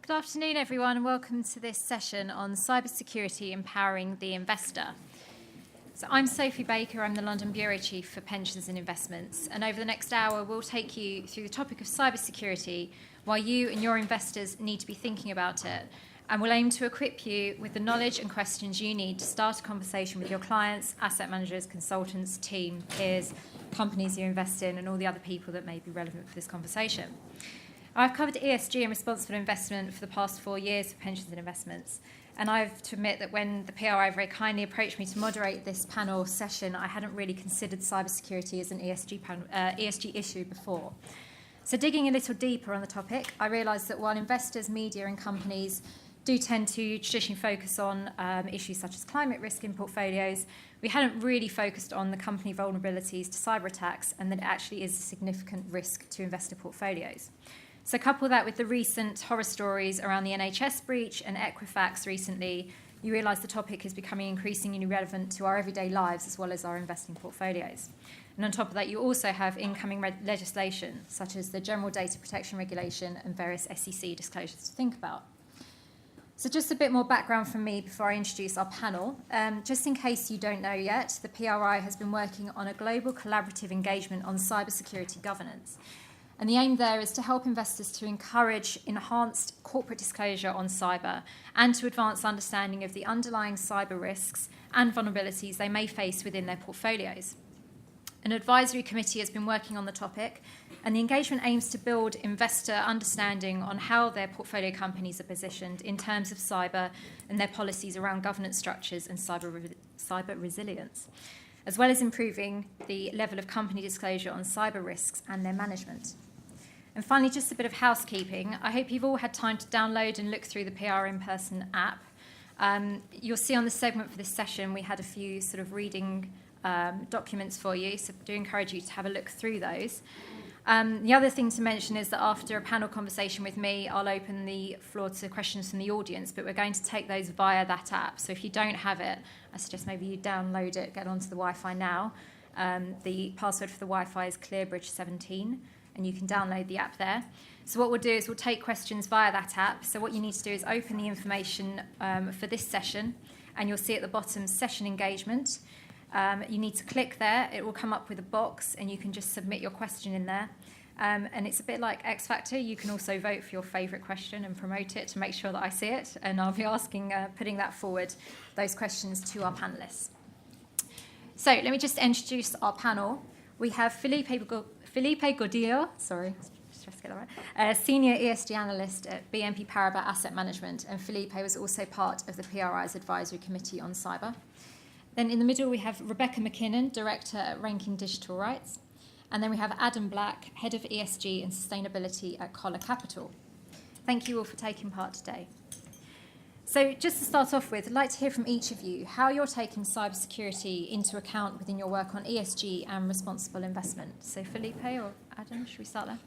Good afternoon, everyone, and welcome to this session on cybersecurity empowering the investor. So I'm Sophie Baker, I'm the London Bureau Chief for Pensions and Investments, and over the next hour we'll take you through the topic of cybersecurity, why you and your investors need to be thinking about it, and we'll aim to equip you with the knowledge and questions you need to start a conversation with your clients, asset managers, consultants, team, peers, companies you invest in, and all the other people that may be relevant for this conversation. I've covered ESG and responsible investment for the past 4 years for pensions and investments, and I have to admit that when the PRI very kindly approached me to moderate this panel session, I hadn't really considered cybersecurity as an ESG issue before. So digging a little deeper on the topic, I realised that while investors, media and companies do tend to traditionally focus on issues such as climate risk in portfolios, we hadn't really focused on the company vulnerabilities to cyber attacks, and that it actually is a significant risk to investor portfolios. So couple that with the recent horror stories around the NHS breach and Equifax recently, you realise the topic is becoming increasingly relevant to our everyday lives as well as our investing portfolios. And on top of that, you also have incoming legislation, such as the General Data Protection Regulation and various SEC disclosures to think about. So just a bit more background from me before I introduce our panel. Just in case you don't know yet, the PRI has been working on a global collaborative engagement on cybersecurity governance. And the aim there is to help investors to encourage enhanced corporate disclosure on cyber and to advance understanding of the underlying cyber risks and vulnerabilities they may face within their portfolios. An advisory committee has been working on the topic, and the engagement aims to build investor understanding on how their portfolio companies are positioned in terms of cyber and their policies around governance structures and cyber resilience, as well as improving the level of company disclosure on cyber risks and their management. And finally, just a bit of housekeeping. I hope you've all had time to download and look through the PR in Person app. You'll see on the segment for this session, we had a few sort of reading documents for you, so I do encourage you to have a look through those. The other thing to mention is that after a panel conversation with me, I'll open the floor to questions from the audience, but we're going to take those via that app. So if you don't have it, I suggest maybe you download it, get onto the Wi-Fi now. The password for the Wi-Fi is ClearBridge17, and you can download the app there. So what we'll do is we'll take questions via that app. So what you need to do is open the information for this session, and you'll see at the bottom session engagement. You need to click there. It will come up with a box, and you can just submit your question in there. And it's a bit like X Factor. You can also vote for your favourite question and promote it to make sure that I see it. And I'll be putting that forward, those questions to our panellists. So let me just introduce our panel. We have Felipe Godillo, senior ESG analyst at BNP Paribas Asset Management, and Felipe was also part of the PRI's advisory committee on cyber. Then in the middle we have Rebecca McKinnon, director at Ranking Digital Rights, and then we have Adam Black, head of ESG and sustainability at Collar Capital. Thank you all for taking part today. So just to start off with, I'd like to hear from each of you how you're taking cybersecurity into account within your work on ESG and responsible investment. So Felipe or Adam, should we start there?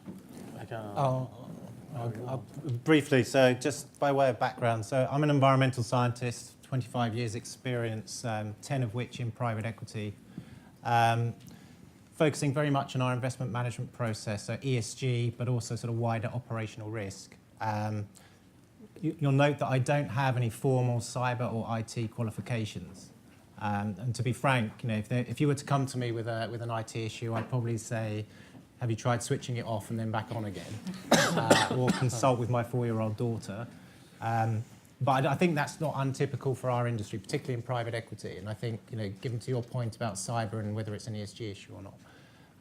I'll briefly, so just by way of background, so I'm an environmental scientist, 25 years experience, 10 of which in private equity, focusing very much on our investment management process, so ESG, but also sort of wider operational risk. You'll note that I don't have any formal cyber or IT qualifications. And to be frank, if you were to come to me with an IT issue, I'd probably say, have you tried switching it off and then back on again? Or consult with my 4-year-old daughter. But I think that's not untypical for our industry, particularly in private equity. And I think, given to your point about cyber and whether it's an ESG issue or not.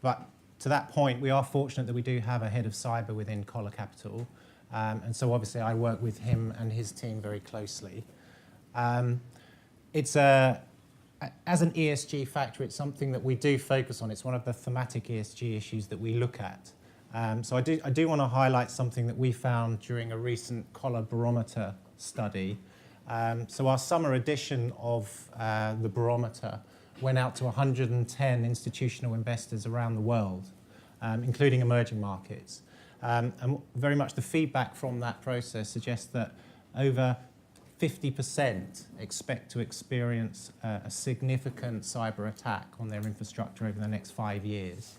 But to that point, we are fortunate that we do have a head of cyber within Collar Capital. And so obviously I work with him and his team very closely. As an ESG factor, it's something that we do focus on. It's one of the thematic ESG issues that we look at. So I do want to highlight something that we found during a recent Collar Barometer study. So our summer edition of the Barometer went out to 110 institutional investors around the world, including emerging markets. And very much the feedback from that process suggests that over 50% expect to experience a significant cyber attack on their infrastructure over the next 5 years.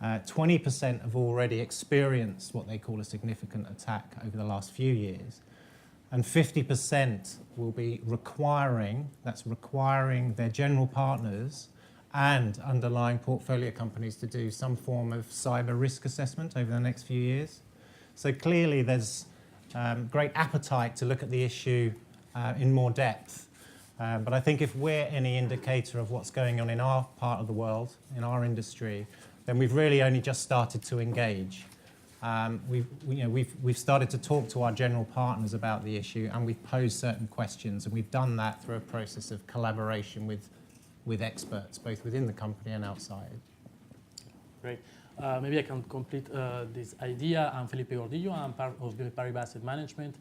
20% have already experienced what they call a significant attack over the last few years. And 50% will be requiring their general partners and underlying portfolio companies to do some form of cyber risk assessment over the next few years. So clearly there's great appetite to look at the issue in more depth. But I think if we're any indicator of what's going on in our part of the world, in our industry, then we've really only just started to engage. We've started to talk to our general partners about the issue, and we've posed certain questions, and we've done that through a process of collaboration with experts, both within the company and outside. Great. Maybe I can complete this idea. I'm Felipe Gordillo. I'm part of BNP Paribas Asset Management.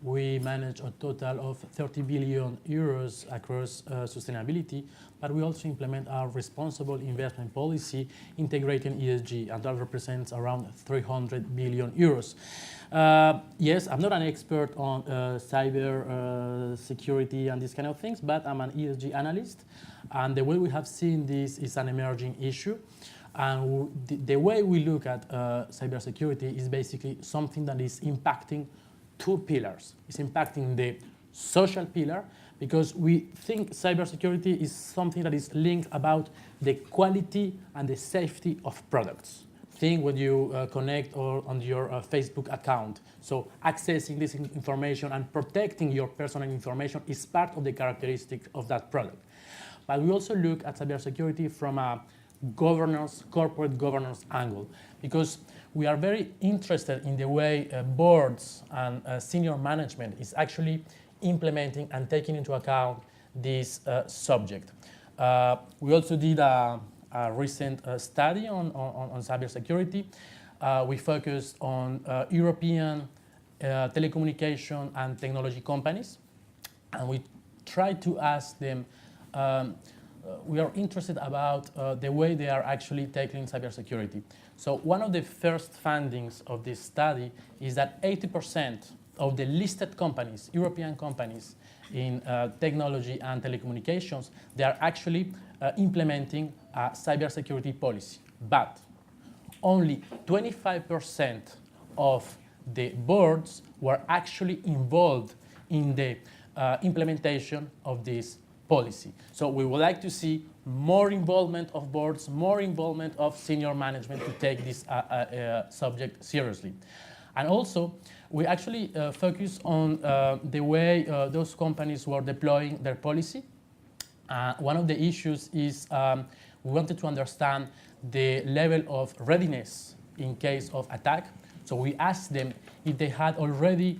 We manage a total of 30 billion euros across sustainability, but we also implement our responsible investment policy integrating ESG, and that represents around 300 billion euros. Yes, I'm not an expert on cyber security and these kind of things, but I'm an ESG analyst, and the way we have seen this is an emerging issue. And the way we look at cybersecurity is basically something that is impacting two pillars. It's impacting the social pillar, because we think cybersecurity is something that is linked about the quality and the safety of products. Think when you connect or on your Facebook account. So accessing this information and protecting your personal information is part of the characteristic of that product. But we also look at cybersecurity from a corporate governance angle, because we are very interested in the way boards and senior management is actually implementing and taking into account this subject. We also did a recent study on cybersecurity. We focused on European telecommunication and technology companies, and we tried to ask them, we are interested about the way they are actually tackling cybersecurity. So one of the first findings of this study is that 80% of the listed companies, European companies in technology and telecommunications, they are actually implementing a cybersecurity policy. But only 25% of the boards were actually involved in the implementation of this policy. So we would like to see more involvement of boards, more involvement of senior management to take this subject seriously. And also, we actually focus on the way those companies were deploying their policy. One of the issues is we wanted to understand the level of readiness in case of attack. So we asked them if they had already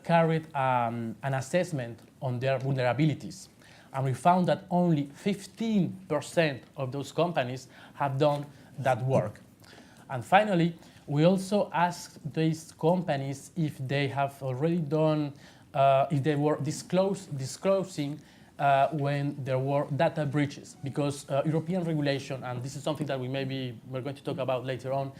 carried an assessment on their vulnerabilities. And we found that only 15% of those companies have done that work. And finally, we also asked these companies if they have already done, if they were disclosing when there were data breaches, because European regulation, and this is something that we're going to talk about later on,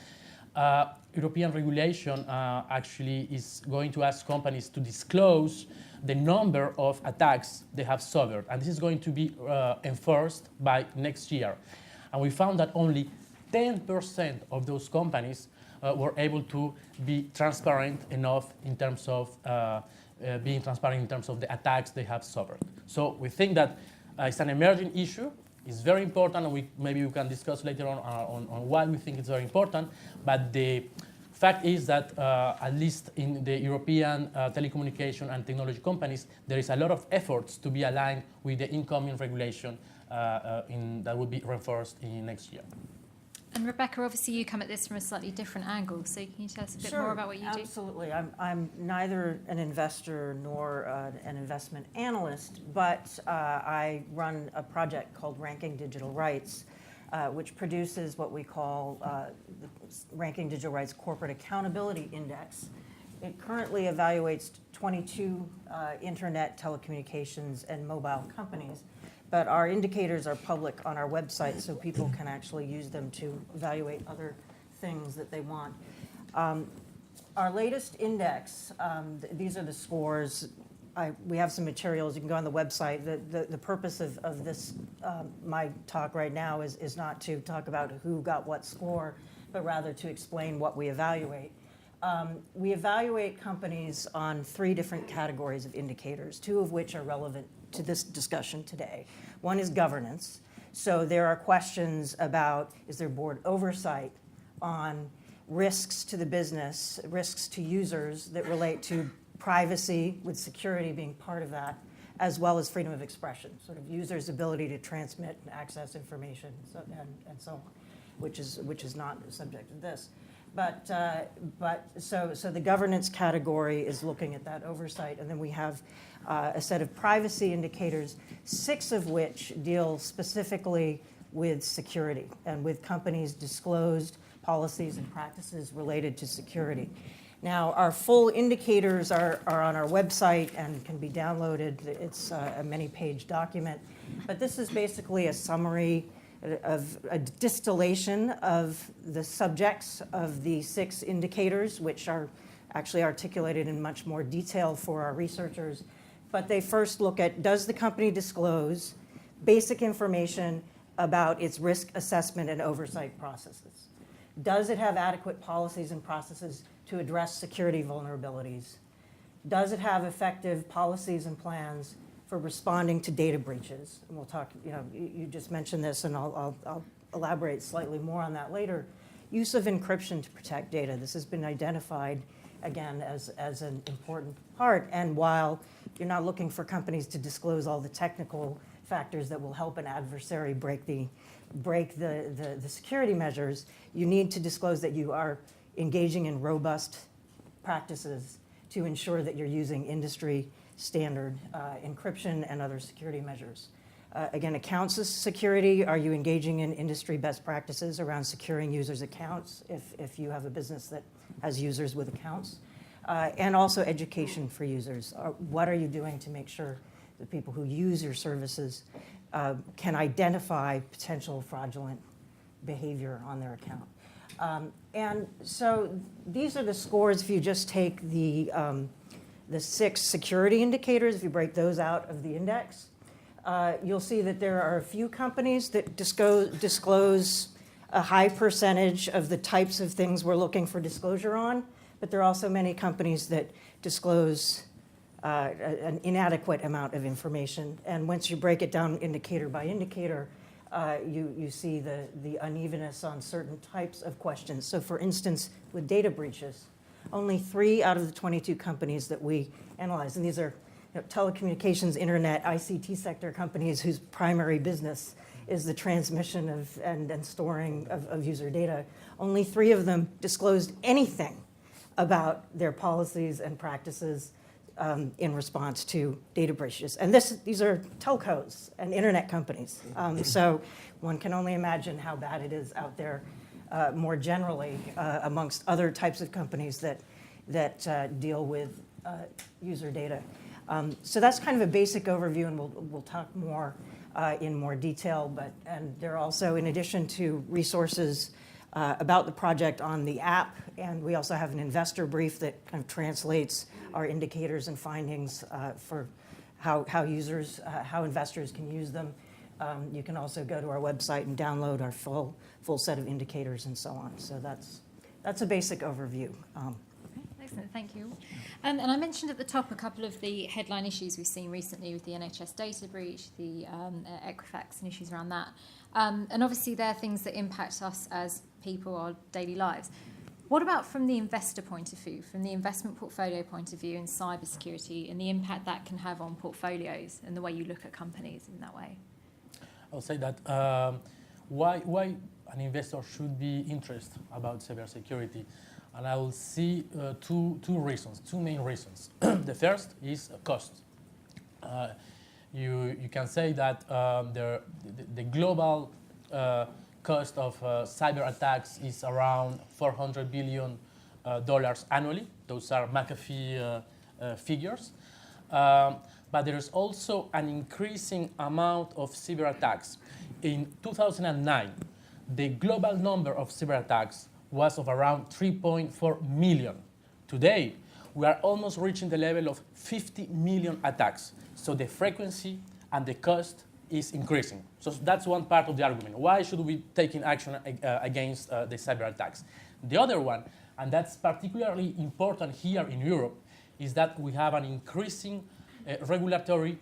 European regulation actually is going to ask companies to disclose the number of attacks they have suffered, and this is going to be enforced by next year. And we found that only 10% of those companies were able to be transparent enough in terms of being transparent in terms of the attacks they have suffered. So we think that it's an emerging issue. It's very important, and maybe we can discuss later on why we think it's very important. But the fact is that at least in the European telecommunication and technology companies, there is a lot of efforts to be aligned with the incoming regulation that will be reinforced in next year. And Rebecca, obviously you come at this from a slightly different angle, so can you tell us a bit more about what you do? Absolutely. I'm neither an investor nor an investment analyst, but I run a project called Ranking Digital Rights, which produces what we call the Ranking Digital Rights Corporate Accountability Index. It currently evaluates 22 internet, telecommunications, and mobile companies. But our indicators are public on our website, so people can actually use them to evaluate other things that they want. Our latest index, these are the scores. We have some materials. You can go on the website. The purpose of this, my talk right now, is not to talk about who got what score, but rather to explain what we evaluate. We evaluate companies on 3 different categories of indicators, 2 of which are relevant to this discussion today. One is governance. So there are questions about, is there board oversight on risks to the business, risks to users that relate to privacy, with security being part of that, as well as freedom of expression, sort of users' ability to transmit and access information, and so on, which is not the subject of this. So the governance category is looking at that oversight, and then we have a set of privacy indicators, 6 of which deal specifically with security and with companies' disclosed policies and practices related to security. Now, our full indicators are on our website and can be downloaded. It's a many-page document, but this is basically a summary of a distillation of the subjects of the 6 indicators, which are actually articulated in much more detail for our researchers. But they first look at, does the company disclose basic information about its risk assessment and oversight processes? Does it have adequate policies and processes to address security vulnerabilities? Does it have effective policies and plans for responding to data breaches? And we'll talk, you just mentioned this, and I'll elaborate slightly more on that later. Use of encryption to protect data. This has been identified, again, as an important part. And while you're not looking for companies to disclose all the technical factors that will help an adversary break the security measures, you need to disclose that you are engaging in robust practices to ensure that you're using industry standard encryption and other security measures. Again, accounts security, are you engaging in industry best practices around securing users' accounts if you have a business that has users with accounts? And also education for users. What are you doing to make sure that people who use your services can identify potential fraudulent behavior on their account? And so these are the scores if you just take the 6 security indicators, if you break those out of the index. You'll see that there are a few companies that disclose a high percentage of the types of things we're looking for disclosure on, but there are also many companies that disclose an inadequate amount of information. And once you break it down indicator by indicator, you see the unevenness on certain types of questions. So for instance, with data breaches, only 3 out of the 22 companies that we analyzed, and these are telecommunications, internet, ICT sector companies whose primary business is the transmission of and storing of user data, only 3 of them disclosed anything about their policies and practices in response to data breaches. And these are telcos and internet companies. So one can only imagine how bad it is out there more generally amongst other types of companies that deal with user data. So that's kind of a basic overview, and we'll talk more in more detail. And there are also, in addition to resources about the project on the app, and we also have an investor brief that kind of translates our indicators and findings for how investors can use them. You can also go to our website and download our full set of indicators and so on. So that's a basic overview. Excellent, thank you. And I mentioned at the top a couple of the headline issues we've seen recently with the NHS data breach, the Equifax and issues around that. And obviously they're things that impact us as people, our daily lives. What about from the investor point of view, from the investment portfolio point of view in cybersecurity and the impact that can have on portfolios and the way you look at companies in that way? I'll say that why an investor should be interested about cybersecurity. And I will see two main reasons. The first is cost. You can say that the global cost of cyber attacks is around $400 billion annually. Those are McAfee figures. But there is also an increasing amount of cyber attacks. In 2009, the global number of cyber attacks was of around 3.4 million. Today, we are almost reaching the level of 50 million attacks. So the frequency and the cost is increasing. So that's one part of the argument. Why should we be taking action against the cyber attacks? The other one, and that's particularly important here in Europe, is that we have an increasing regulatory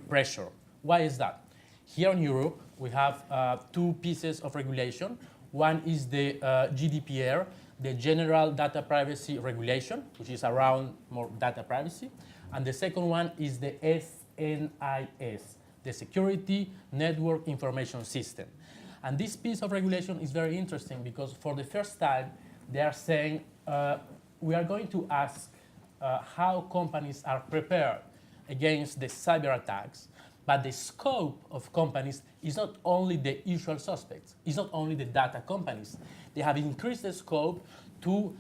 pressure. Why is that? Here in Europe, we have two pieces of regulation. One is the GDPR, the General Data Privacy Regulation, which is around more data privacy. And the second one is the SNIS, the Security Network Information System. And this piece of regulation is very interesting because for the first time, they are saying we are going to ask how companies are prepared against the cyber attacks, but the scope of companies is not only the usual suspects, it's not only the data companies. They have increased the scope to,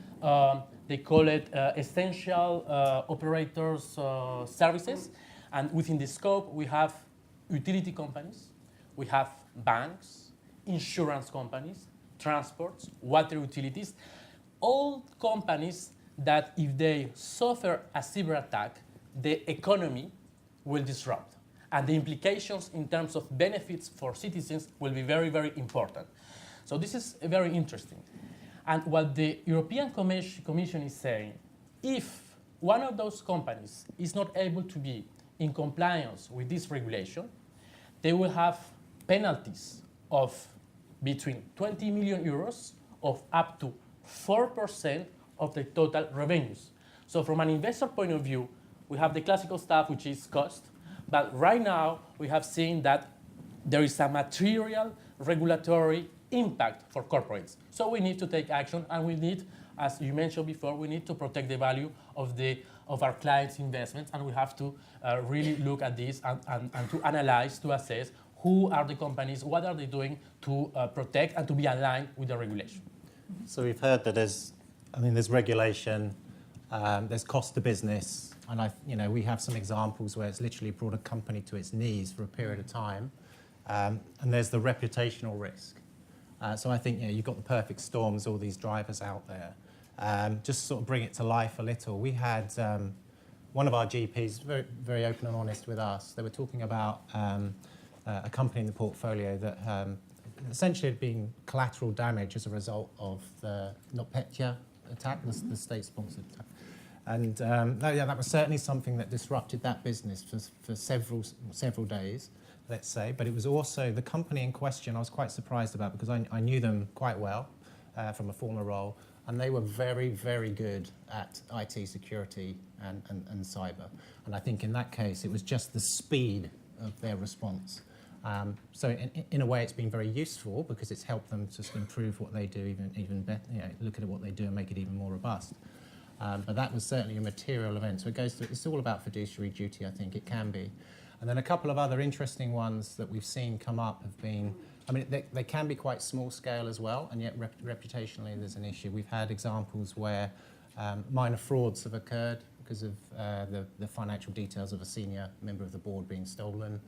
they call it essential operators services, and within the scope we have utility companies, we have banks, insurance companies, transports, water utilities, all companies that if they suffer a cyber attack, the economy will disrupt. And the implications in terms of benefits for citizens will be very, very important. So this is very interesting. And what the European Commission is saying, if one of those companies is not able to be in compliance with this regulation, they will have penalties of between 20 million euros of up to 4% of the total revenues. So from an investor point of view, we have the classical stuff, which is cost. But right now, we have seen that there is a material regulatory impact for corporates. So we need to take action, and we need, as you mentioned before, we need to protect the value of our clients' investments, and we have to really look at this and to analyze, to assess who are the companies, what are they doing to protect and to be aligned with the regulation. So we've heard that there's regulation, there's cost to business, and we have some examples where it's literally brought a company to its knees for a period of time, and there's the reputational risk. So I think you've got the perfect storms, all these drivers out there. Just sort of bring it to life a little. We had one of our GPs very, very open and honest with us. They were talking about a company in the portfolio that essentially had been collateral damage as a result of the NotPetya attack, the state-sponsored attack. And that was certainly something that disrupted that business for several days, let's say. But it was also the company in question I was quite surprised about because I knew them quite well from a former role. And they were very, very good at IT security and cyber. And I think in that case, it was just the speed of their response. So in a way, it's been very useful because it's helped them just improve what they do even better. Look at what they do and make it even more robust. But that was certainly a material event. So it's all about fiduciary duty, I think it can be. And then a couple of other interesting ones that we've seen come up have been, they can be quite small scale as well, and yet reputationally there's an issue. We've had examples where minor frauds have occurred because of the financial details of a senior member of the board being stolen.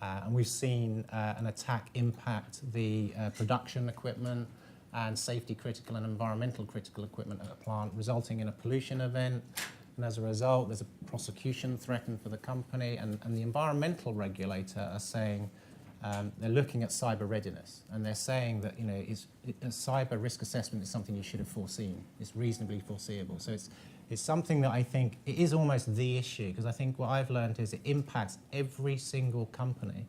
And we've seen an attack impact the production equipment and safety critical and environmental critical equipment at a plant, resulting in a pollution event. And as a result, there's a prosecution threatened for the company. And the environmental regulator are saying, they're looking at cyber readiness. And they're saying that a cyber risk assessment is something you should have foreseen. It's reasonably foreseeable. So it's something that I think it is almost the issue, because I think what I've learned is it impacts every single company.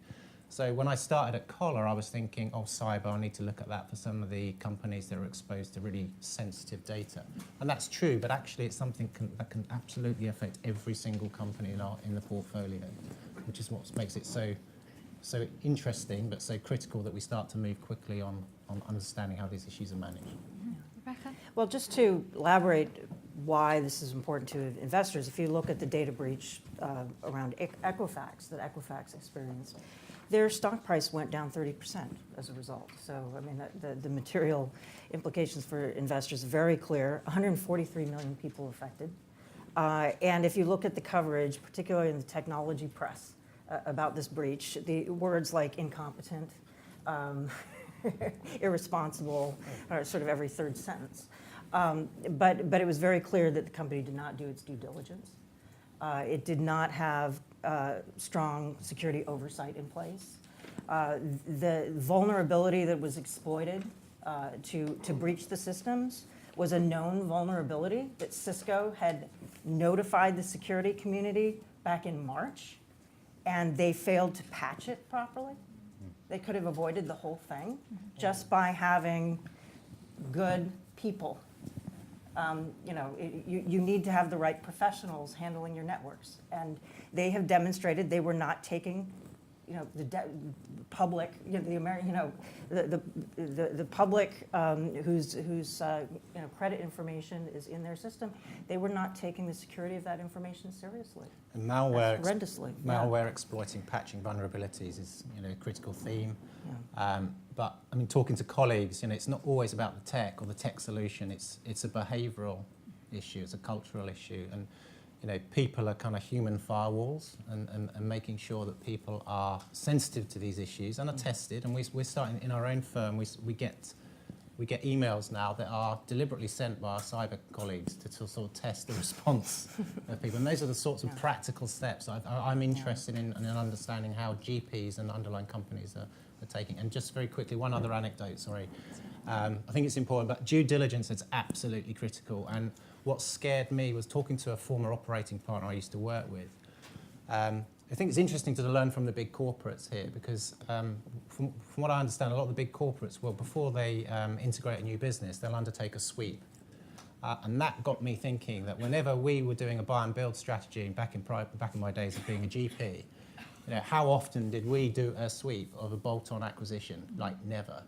So when I started at Collar, I was thinking, cyber, I need to look at that for some of the companies that are exposed to really sensitive data. And that's true, but actually it's something that can absolutely affect every single company in the portfolio, which is what makes it so interesting, but so critical that we start to move quickly on understanding how these issues are managed. Rebecca? Well, just to elaborate why this is important to investors, if you look at the data breach around Equifax that Equifax experienced, their stock price went down 30% as a result. So, the material implications for investors are very clear. 143 million people affected. And if you look at the coverage, particularly in the technology press, about this breach, the words like incompetent, irresponsible, are sort of every third sentence. But it was very clear that the company did not do its due diligence. It did not have strong security oversight in place. The vulnerability that was exploited to breach the systems was a known vulnerability that Cisco had notified the security community back in March, and they failed to patch it properly. They could have avoided the whole thing just by having good people. You need to have the right professionals handling your networks, and they have demonstrated they were not taking, the public, the public whose credit information is in their system. They were not taking the security of that information seriously. And malware, horrendously. malware exploiting patching vulnerabilities is a critical theme. Yeah. But I mean, talking to colleagues, it's not always about the tech or the tech solution. It's a behavioural issue. It's a cultural issue, and people are kind of human firewalls, and making sure that people are sensitive to these issues and are tested. And we're starting in our own firm. We get emails now that are deliberately sent by our cyber colleagues to sort of test the response of people. And those are the sorts of practical steps I'm interested in understanding how GPs and underlying companies are taking. And just very quickly, one other anecdote, sorry. I think it's important, but due diligence is absolutely critical. And what scared me was talking to a former operating partner I used to work with. I think it's interesting to learn from the big corporates here, because from what I understand, a lot of the big corporates, before they integrate a new business, they'll undertake a sweep. And that got me thinking that whenever we were doing a buy and build strategy back in my days of being a GP, how often did we do a sweep of a bolt-on acquisition? Like never.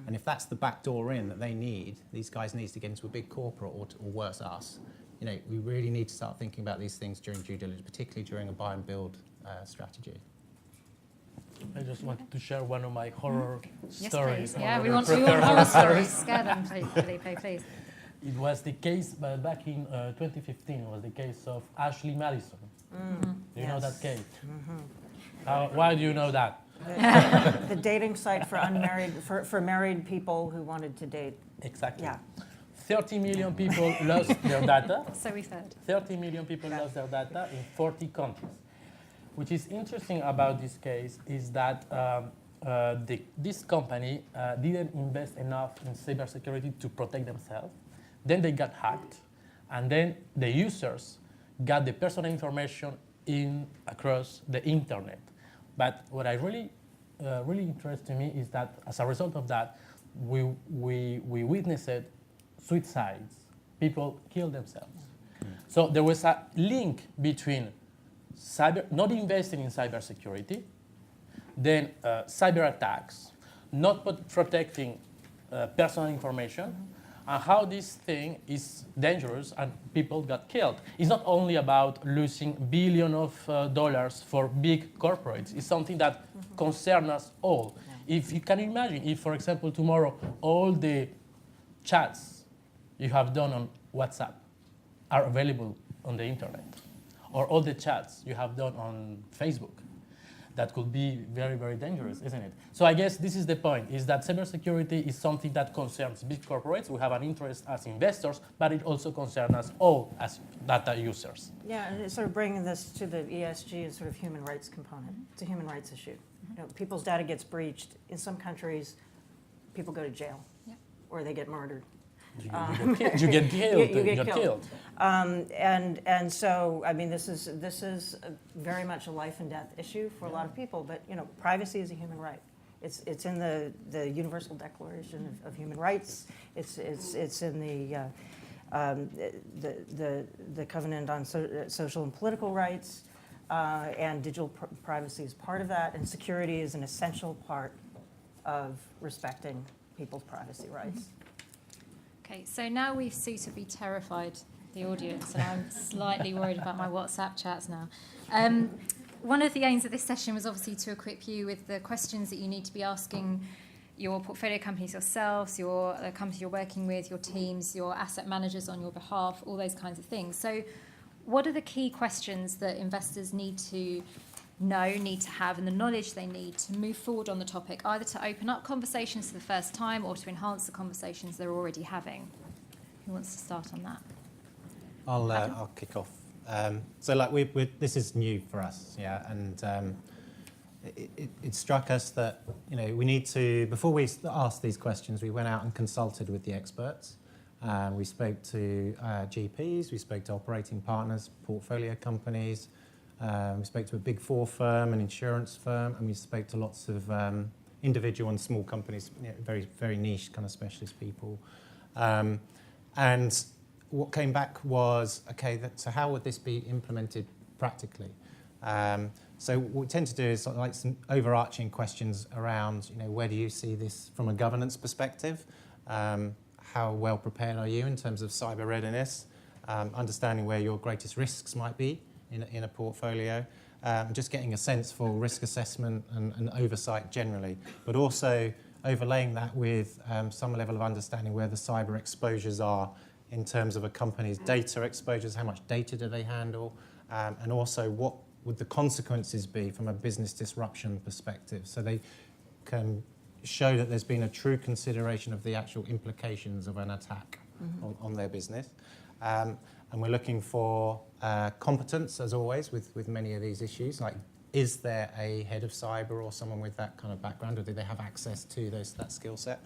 And if that's the back door in that they need, these guys need to get into a big corporate or worse, us. We really need to start thinking about these things during due diligence, particularly during a buy and build strategy. I just wanted to share one of my horror Yes, stories. please. Yeah, we want your horror stories. Scare them, Felipe, please. It was the case, but back in 2015, it was the case of Ashley Madison. Do you know that case? Why do you know that? The dating site for unmarried, for married people who wanted to date. Exactly. Yeah. 30 million people lost their data. So we've heard. 30 million people lost their data in 40 countries. Which is interesting about this case is that this company didn't invest enough in cybersecurity to protect themselves. Then they got hacked, and then the users got the personal information across the internet. But what I really interests me is that as a result of that, we witnessed suicides. People kill themselves. So there was a link between not investing in cybersecurity, then cyber attacks, not protecting personal information, and how this thing is dangerous and people got killed. It's not only about losing billions of dollars for big corporates. It's something that concerns us all. If you can imagine, if, for example, tomorrow all the chats you have done on WhatsApp are available on the internet, or all the chats you have done on Facebook, that could be very, very dangerous, isn't it? So I guess this is the point, is that cybersecurity is something that concerns big corporates. We have an interest as investors, but it also concerns us all as data users. Yeah, and it's sort of bringing this to the ESG and sort of human rights component. It's a human rights issue. People's data gets breached. In some countries, people go to jail, or they get murdered. You get killed. You get killed. And so, I mean, this is very much a life and death issue for a lot of people. But privacy is a human right. It's in the Universal Declaration of Human Rights. It's in the Covenant on Social and Political Rights, and digital privacy is part of that. And security is an essential part of respecting people's privacy rights. Okay, so now we've suitably terrified the audience, and I'm slightly worried about my WhatsApp chats now. One of the aims of this session was obviously to equip you with the questions that you need to be asking your portfolio companies yourselves, the companies you're working with, your teams, your asset managers on your behalf, all those kinds of things. So what are the key questions that investors need to need to have, and the knowledge they need to move forward on the topic, either to open up conversations for the first time or to enhance the conversations they're already having? Who wants to start on that? I'll kick off. So like this is new for us, yeah, and it struck us that we need to, before we asked these questions, we went out and consulted with the experts. We spoke to GPs, we spoke to operating partners, portfolio companies, we spoke to a big 4 firm, an insurance firm, and we spoke to lots of individual and small companies, very, very niche kind of specialist people. And what came back was, okay, so how would this be implemented practically? So what we tend to do is sort of like some overarching questions around, where do you see this from a governance perspective? How well prepared are you in terms of cyber readiness? Understanding where your greatest risks might be in a portfolio. Just getting a sense for risk assessment and oversight generally, but also overlaying that with some level of understanding where the cyber exposures are in terms of a company's data exposures, how much data do they handle, and also what would the consequences be from a business disruption perspective, so they can show that there's been a true consideration of the actual implications of an attack on their business. And we're looking for competence, as always, with many of these issues, like is there a head of cyber or someone with that kind of background, or do they have access to that skill set?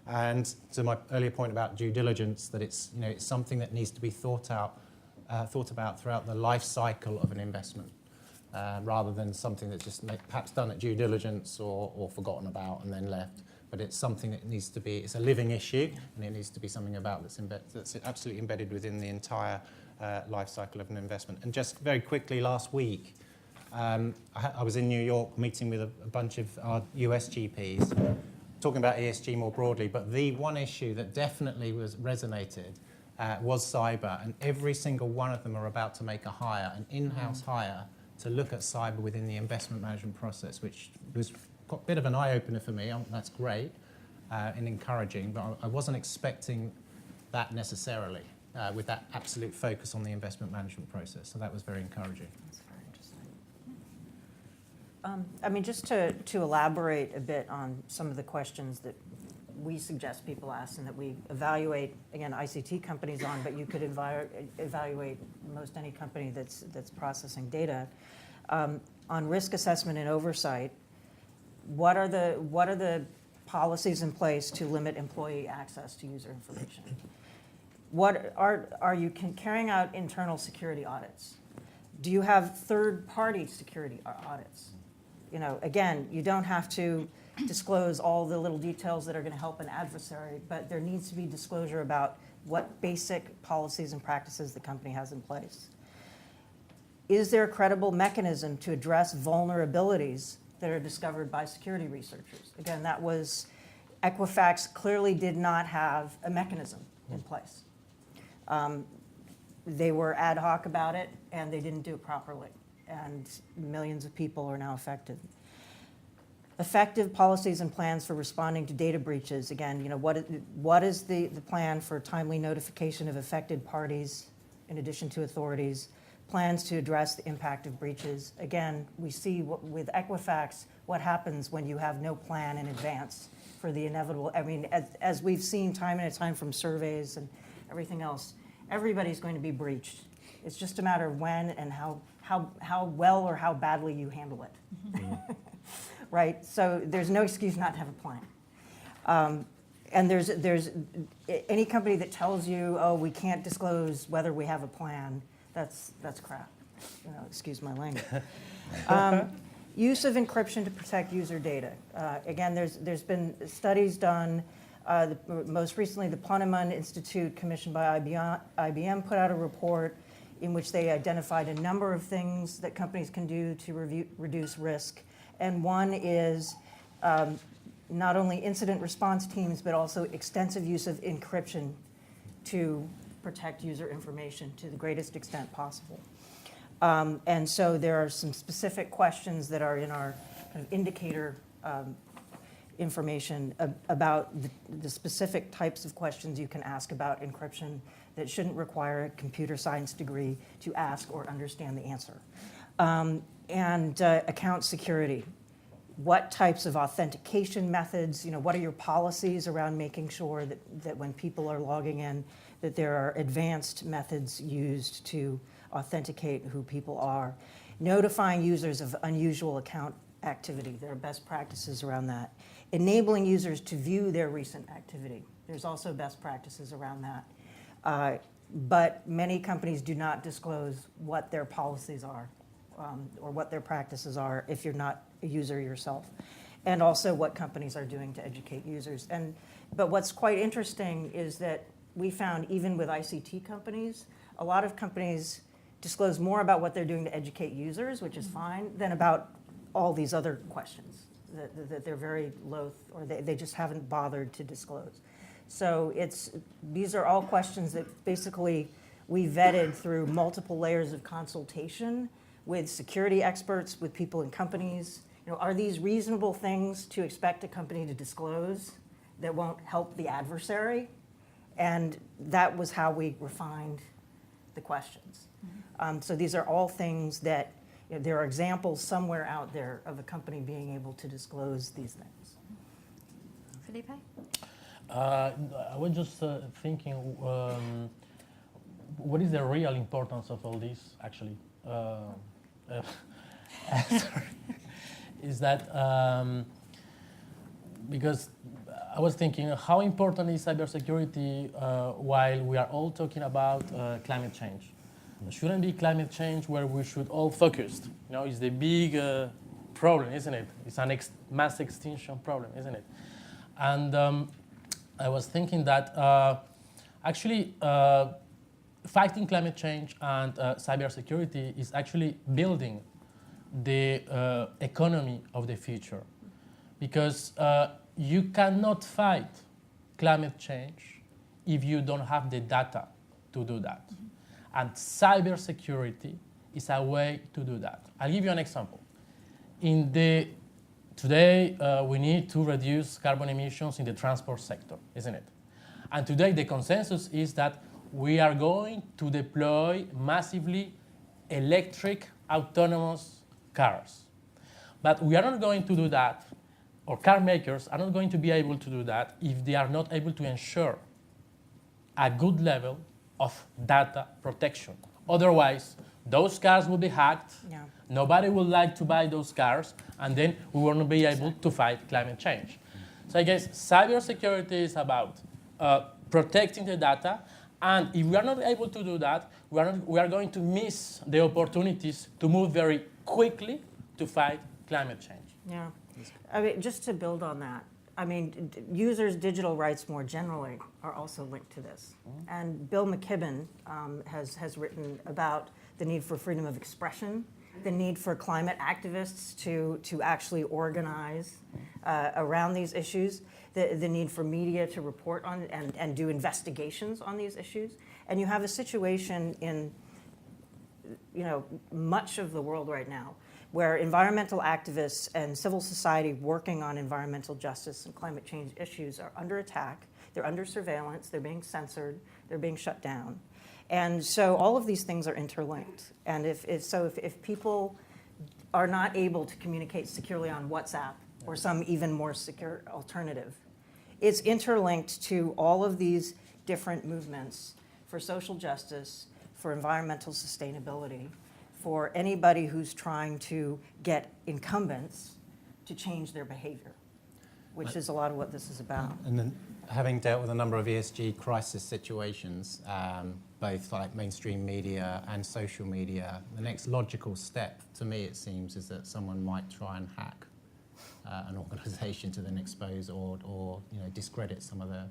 And to my earlier point about due diligence, that it's something that needs to be thought about throughout the life cycle of an investment, rather than something that's just perhaps done at due diligence or forgotten about and then left. But it's something that needs to be, it's a living issue, and it needs to be something about that's absolutely embedded within the entire life cycle of an investment. And just very quickly, last week, I was in New York meeting with a bunch of our US GPs, talking about ESG more broadly, but the one issue that definitely resonated was cyber, and every single one of them are about to make a hire, an in-house hire, to look at cyber within the investment management process, which was a bit of an eye-opener for me. That's great and encouraging, but I wasn't expecting that necessarily with that absolute focus on the investment management process. So that was very encouraging. That's very interesting. Just to elaborate a bit on some of the questions that we suggest people ask and that we evaluate, again, ICT companies on, but you could evaluate most any company that's processing data. On risk assessment and oversight, what are the policies in place to limit employee access to user information? What are you carrying out internal security audits? Do you have third-party security audits? Again, you don't have to disclose all the little details that are going to help an adversary, but there needs to be disclosure about what basic policies and practices the company has in place. Is there a credible mechanism to address vulnerabilities that are discovered by security researchers? Again, Equifax clearly did not have a mechanism in place. They were ad hoc about it, and they didn't do it properly, and millions of people are now affected. Effective policies and plans for responding to data breaches. Again, what is the plan for timely notification of affected parties in addition to authorities? Plans to address the impact of breaches. Again, we see with Equifax what happens when you have no plan in advance for the inevitable. As we've seen time and time from surveys and everything else, everybody's going to be breached. It's just a matter of when and how well or how badly you handle it. Right? So there's no excuse not to have a plan. And there's any company that tells you, oh, we can't disclose whether we have a plan, that's crap. Excuse my language. Use of encryption to protect user data. Again, there's been studies done. Most recently, the Ponemon Institute, commissioned by IBM, put out a report in which they identified a number of things that companies can do to reduce risk. And one is not only incident response teams, but also extensive use of encryption to protect user information to the greatest extent possible. And so there are some specific questions that are in our kind of indicator information about the specific types of questions you can ask about encryption that shouldn't require a computer science degree to ask or understand the answer. And account security. What types of authentication methods, what are your policies around making sure that when people are logging in, that there are advanced methods used to authenticate who people are. Notifying users of unusual account activity. There are best practices around that. Enabling users to view their recent activity. There's also best practices around that. But many companies do not disclose what their policies are or what their practices are if you're not a user yourself. And also what companies are doing to educate users. But what's quite interesting is that we found even with ICT companies, a lot of companies disclose more about what they're doing to educate users, which is fine, than about all these other questions that they're very loath or they just haven't bothered to disclose. So these are all questions that basically we vetted through multiple layers of consultation with security experts, with people in companies. Are these reasonable things to expect a company to disclose that won't help the adversary? And that was how we refined the questions. So these are all things that there are examples somewhere out there of a company being able to disclose these things. Felipe? I was just thinking, what is the real importance of all this, actually? Sorry. Is that because I was thinking, how important is cybersecurity while we are all talking about climate change? Shouldn't be climate change where we should all focus. It's the big problem, isn't it? It's an mass extinction problem, isn't it? And I was thinking that actually fighting climate change and cybersecurity is actually building the economy of the future. Because you cannot fight climate change if you don't have the data to do that. And cybersecurity is a way to do that. I'll give you an example. Today, we need to reduce carbon emissions in the transport sector, isn't it? And today, the consensus is that we are going to deploy massively electric autonomous cars. But we are not going to do that, or car makers are not going to be able to do that if they are not able to ensure a good level of data protection. Otherwise, those cars will be hacked. Yeah. Nobody would like to buy those cars, and then we won't be able to fight climate change. So I guess cybersecurity is about protecting the data, and if we are not able to do that, we are going to miss the opportunities to move very quickly to fight climate change. Yeah. I mean, just to build on that, I mean, users' digital rights more generally are also linked to this. And Bill McKibben has written about the need for freedom of expression, the need for climate activists to actually organize around these issues, the need for media to report on and do investigations on these issues. And you have a situation in much of the world right now where environmental activists and civil society working on environmental justice and climate change issues are under attack. They're under surveillance. They're being censored. They're being shut down. And so all of these things are interlinked. And if people are not able to communicate securely on WhatsApp or some even more secure alternative, it's interlinked to all of these different movements for social justice, for environmental sustainability, for anybody who's trying to get incumbents to change their behavior, which is a lot of what this is about. And then having dealt with a number of ESG crisis situations, both like mainstream media and social media, the next logical step to me, it seems, is that someone might try and hack an organization to then expose or discredit some of the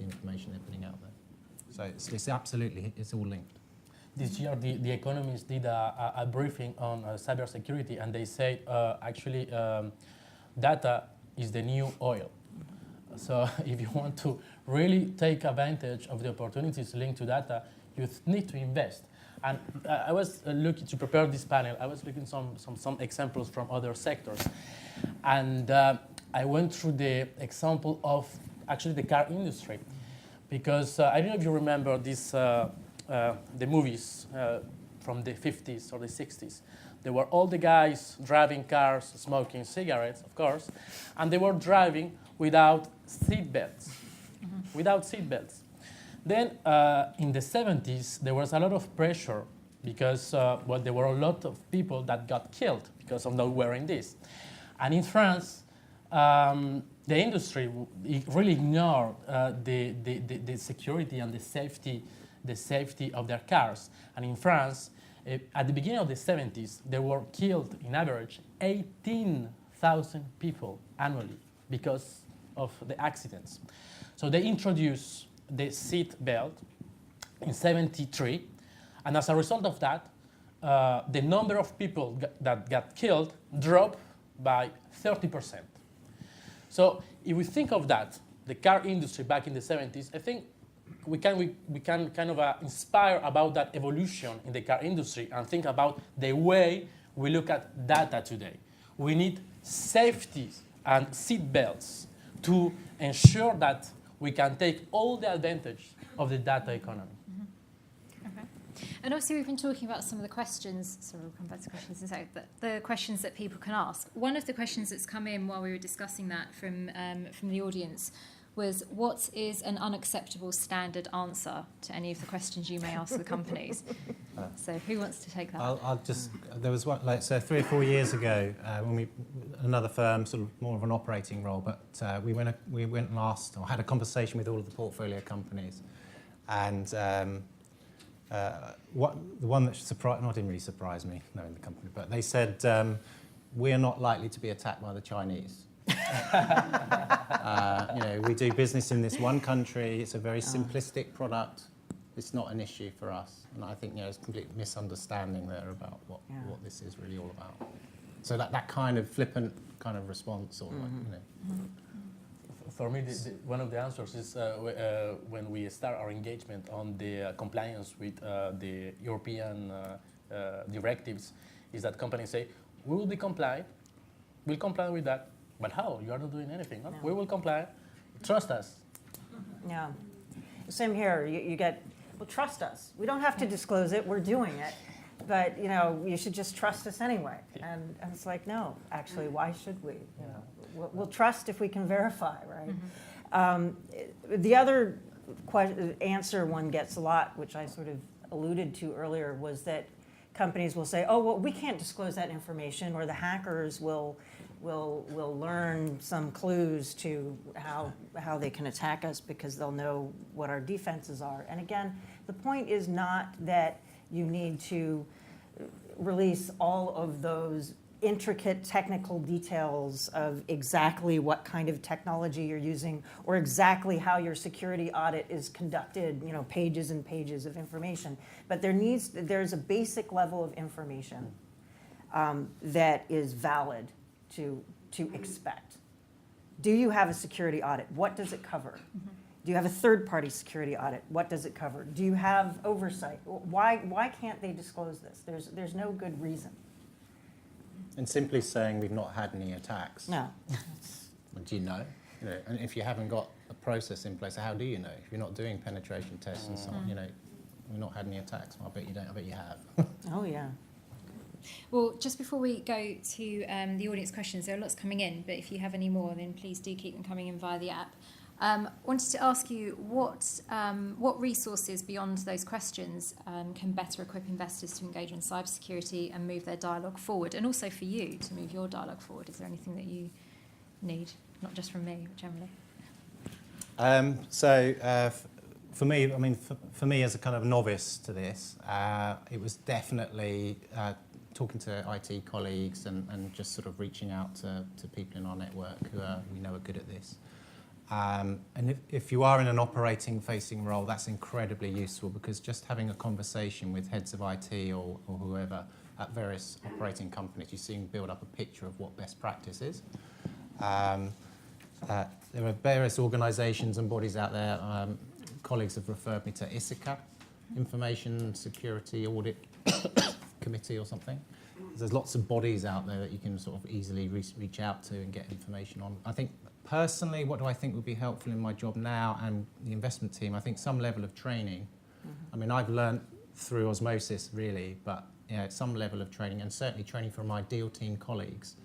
information they're putting out there. So it's absolutely, it's all linked. This year, the Economist did a briefing on cybersecurity, and they said, actually, data is the new oil. So if you want to really take advantage of the opportunities linked to data, you need to invest. And I was looking to prepare this panel. I was looking some examples from other sectors. And I went through the example of actually the car industry. Because I don't know if you remember this, the movies from the 50s or the 60s. There were all the guys driving cars, smoking cigarettes, of course, and they were driving without seatbelts. Without seatbelts. Then in the 70s, there was a lot of pressure because well, there were a lot of people that got killed because of not wearing this. And in France, the industry really ignored the security and the safety of their cars. And in France, at the beginning of the 70s, there were killed, in average, 18,000 people annually because of the accidents. So they introduced the seat belt in 73, and as a result of that, the number of people that got killed dropped by 30%. So if we think of that, the car industry back in the 70s, I think we can kind of inspire about that evolution in the car industry and think about the way we look at data today. We need safety and seat belts to ensure that we can take all the advantage of the data economy. And obviously, we've been talking about some of the questions. So we'll come back to questions in a second. But the questions that people can ask. One of the questions that's come in while we were discussing that from the audience was, what is an unacceptable standard answer to any of the questions you may ask the companies? So who wants to take that? I'll just. There was one, like, so 3 or 4 years ago, when another firm, sort of more of an operating role, but we went and asked, or had a conversation with all of the portfolio companies, and the one that didn't really surprise me, knowing the company, but they said, we're not likely to be attacked by the Chinese. We do business in this one country. It's a very simplistic product. It's not an issue for us. And I think there's a complete misunderstanding there about what this is really all about. So that kind of flippant kind of response, or For me, one of the answers is when we start our engagement on the compliance with the European directives, is that companies say, we will be compliant, we'll comply with that, but how? You are not doing anything. No. We will comply, trust us. Yeah, same here. You get, well, trust us. We don't have to disclose it, we're doing it, but you should just trust us anyway. And it's like, no, actually, why should we? We'll trust if we can verify, right? Mm-hmm. The other answer one gets a lot, which I sort of alluded to earlier, was that companies will say, oh, well, we can't disclose that information, or the hackers will learn some clues to how they can attack us because they'll know what our defenses are. And again, the point is not that you need to release all of those intricate technical details of exactly what kind of technology you're using or exactly how your security audit is conducted, pages and pages of information. But there's a basic level of information that is valid to expect. Do you have a security audit? What does it cover? Mm-hmm. Do you have a third-party security audit? What does it cover? Do you have oversight? Why can't they disclose this? There's no good reason. And simply saying we've not had any attacks. No. Do you know? And if you haven't got a process in place, how do you know? If you're not doing penetration tests and so on, we've not had any attacks. Well, I bet you don't. I bet you have. Oh yeah. Well, just before we go to the audience questions, there are lots coming in, but if you have any more, then please do keep them coming in via the app. Wanted to ask you what resources beyond those questions can better equip investors to engage in cybersecurity and move their dialogue forward, and also for you to move your dialogue forward. Is there anything that you need, not just from me, but generally? For me, for me as a kind of novice to this, it was definitely talking to IT colleagues and just sort of reaching out to people in our network who we know are good at this. And if you are in an operating-facing role, that's incredibly useful, because just having a conversation with heads of IT or whoever at various operating companies, you see build up a picture of what best practice is. There are various organisations and bodies out there. Colleagues have referred me to ISICA, Information Security Audit Committee or something. There's lots of bodies out there that you can sort of easily reach out to and get information on. I think personally, what do I think would be helpful in my job now and the investment team? I think some level of training. Mm-hmm. I've learned through osmosis really, but some level of training, and certainly training from my deal team colleagues.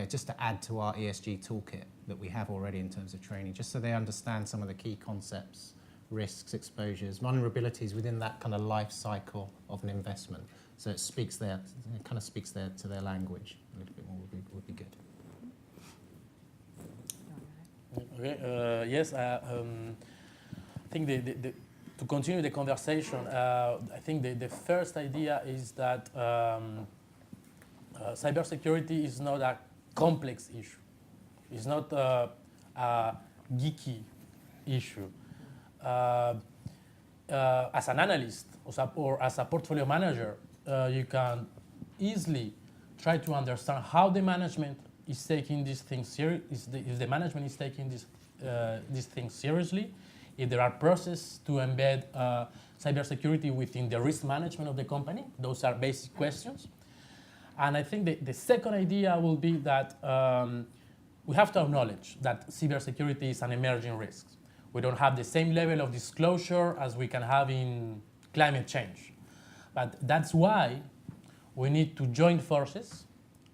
Just to add to our ESG toolkit that we have already in terms of training, just so they understand some of the key concepts risks, exposures, vulnerabilities within that kind of life cycle of an investment. So it speaks there, it kind of speaks there to their language a little bit more would be good. Okay. Yes. I think to continue the conversation, I think the first idea is that cybersecurity is not a complex issue. It's not a geeky issue. As an analyst or as a portfolio manager, you can easily try to understand how the management is taking these things seriously. If the management is taking these things seriously, if there are processes to embed cybersecurity within the risk management of the company, those are basic questions. And I think the second idea will be that we have to acknowledge that cybersecurity is an emerging risk. We don't have the same level of disclosure as we can have in climate change. But that's why we need to join forces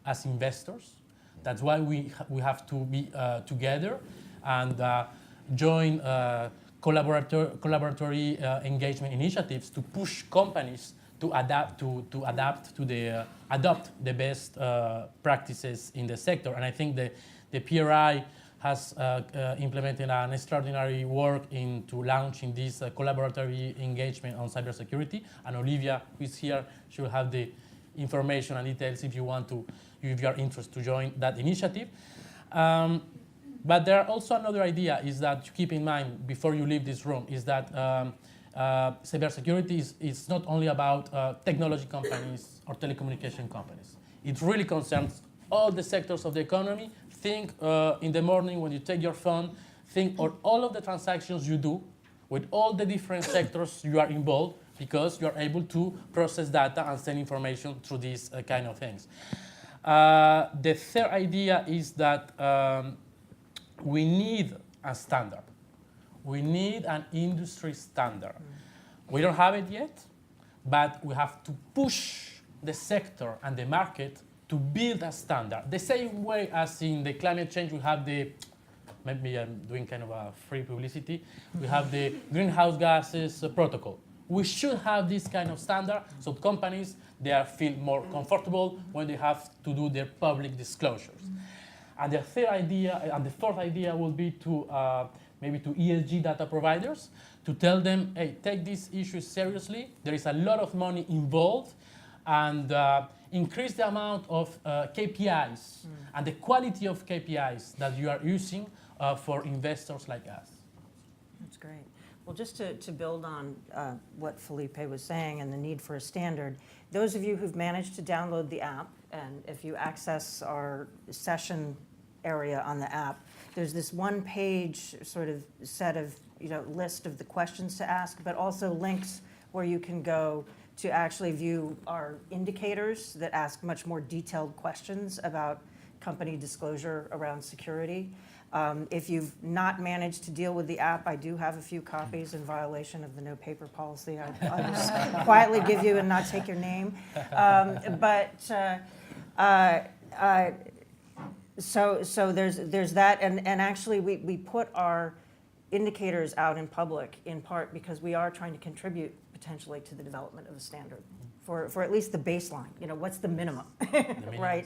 as investors. That's why we have to be together and join collaboratory engagement initiatives to push companies to adopt the best practices in the sector. And I think the PRI has implemented an extraordinary work into launching this collaboratory engagement on cybersecurity. And Olivia, who is here, should have the information and details if you are interested to join that initiative. But there are also another idea is that to keep in mind before you leave this room is that cybersecurity is not only about technology companies or telecommunication companies. It really concerns all the sectors of the economy. Think in the morning when you take your phone, think on all of the transactions you do with all the different sectors you are involved because you are able to process data and send information through these kind of things. The third idea is that we need a standard. We need an industry standard. We don't have it yet, but we have to push the sector and the market to build a standard. The same way as in the climate change, we have maybe I'm doing kind of a free publicity, we have the greenhouse gases protocol. We should have this kind of standard so companies, they feel more comfortable when they have to do their public disclosures. And the third idea, and the fourth idea will be to maybe to ESG data providers to tell them, hey, take these issues seriously. There is a lot of money involved, and increase the amount of KPIs and the quality of KPIs that you are using for investors like us. That's great. Well, just to build on what Felipe was saying and the need for a standard, those of you who've managed to download the app, and if you access our session area on the app, there's this one-page sort of set of, list of the questions to ask, but also links where you can go to actually view our indicators that ask much more detailed questions about company disclosure around security. If you've not managed to deal with the app, I do have a few copies in violation of the no paper policy. I'll just quietly give you and not take your name. So there's that, and actually we put our indicators out in public in part because we are trying to contribute potentially to the development of a standard for at least the baseline. What's the minimum, right?